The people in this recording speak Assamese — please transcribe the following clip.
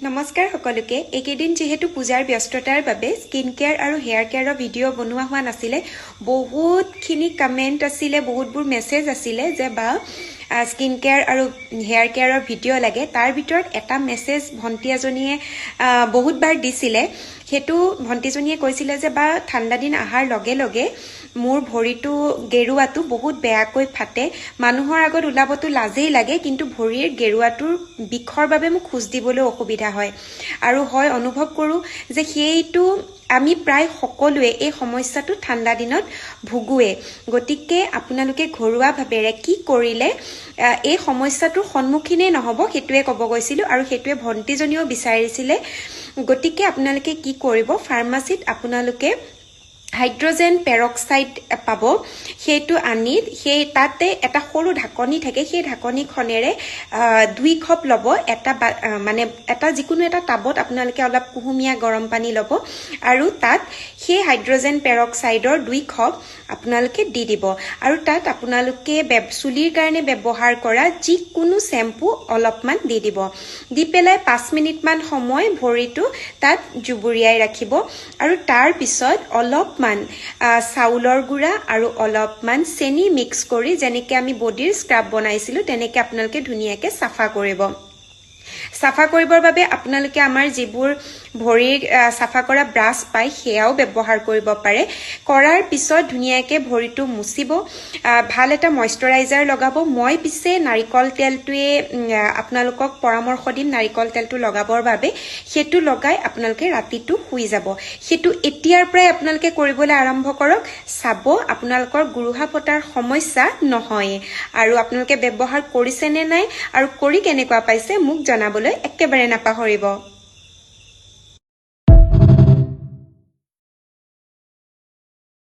নমস্কাৰ সকলোকে একেদিন যেহেতু পূজাৰ ব্যস্ততাৰ বাবে স্কিন কেয়াৰ আৰু হেয়াৰ কেয়াৰৰ ভিডিঅ' বনোৱা হোৱা নাছিলে বহুতখিনি কমেন্ট আছিলে বহুতবোৰ মেছেজ আছিলে যে বা স্কিন কেয়াৰ আৰু হেয়াৰ কেয়াৰৰ ভিডিঅ' লাগে তাৰ ভিতৰত এটা মেছেজ ভণ্টি এজনীয়ে বহুতবাৰ দিছিলে হেতু ভণ্টিজনীয়ে কৈছিলে যে বা ঠাণ্ডা দিন আহাৰ লগে লগে মোৰ ভৰিটো গেৰুৱাটো বহুত বেয়াকৈ ফাটে মানুহৰ আগত উলাবটো লাজেই লাগে কিন্তু ভৰিৰ গেৰুৱাটোৰ বিখৰ বাবে মোক খুজ দিবলৈ অসুবিধা হয় আৰু হয় অনুভৱ কৰো যে সেইটো আমি প্ৰায় সকলোৱে এই সমস্যাটো ঠাণ্ডা দিনত ভুগুৱে গতিকে আপোনালোকে ঘৰুৱা ভাবেৰে কি কৰিলে এই সমস্যাটোৰ সন্মুখীনে নহব হেতুৱে কব গৈছিল আৰু হেতুৱে ভণ্টিজনীও বিচাৰিছিলে গতিকে আপোনালোকে কি কৰিব ফাৰ্মাসীত আপোনালোকে হাইড্ৰোজেন পেৰক্সাইড পাব সেইটো আনি সেই তাতে এটা সৰু ঢাকনি থাকে সেই ঢাকনিখনেৰে 2 কাপ লব এটা মানে এটা যিকোনো এটা টাবত আপোনালোকে অলপ কুহুমিয়া গৰম পানী লব আৰু তাত সেই হাইড্ৰোজেন পেৰক্সাইডৰ 2 কাপ আপোনালোকে দি দিব আৰু তাত আপোনালোকে চুলিৰ কাৰণে ব্যৱহাৰ কৰা যিকোনো শ্যাম্পু অলপমান দি দিব দি পেলাই 5 মিনিট মান সময় ভৰিটো তাত জুবুৰিয়াই ৰাখিব আৰু তাৰ পিছত অলপমান চাউলৰ গুড়া আৰু অলপমান চেনি মিক্স কৰি যেনেকৈ আমি বডিৰ স্ক্ৰাব বনাইছিলো তেনেকৈ আপোনালোকে ধুনীয়াকৈ সাফা কৰিব সাফা কৰিবৰ বাবে আপোনালোকে আমাৰ যিবোৰ ভৰিৰ সাফা কৰা ব্ৰাছ পাই সেয়াও ব্যৱহাৰ কৰিব পাৰে কৰাৰ পিছত ধুনীয়াকৈ ভৰিটো মুছিব ভাল এটা ময়শ্চাৰাইজাৰ লগাব মই পিছে নাৰিকল তেলটোৱে আপোনালোকক পৰামৰ্শ দিম নাৰিকল তেলটো লগাবৰ বাবে হেতু লগাই আপোনালোকে ৰাতিটো শুই যাব হেতু এতিয়াৰ পৰাই আপোনালোকে কৰিবলৈ আৰম্ভ কৰক চাব আপোনালোকৰ গুৰুহা পটাৰ সমস্যা নহয় আৰু আপোনালোকে ব্যৱহাৰ কৰিছে নে নাই আৰু কৰি কেনেকুৱা পাইছে মোক জনাবলৈ একেবাৰে নাপাহৰিব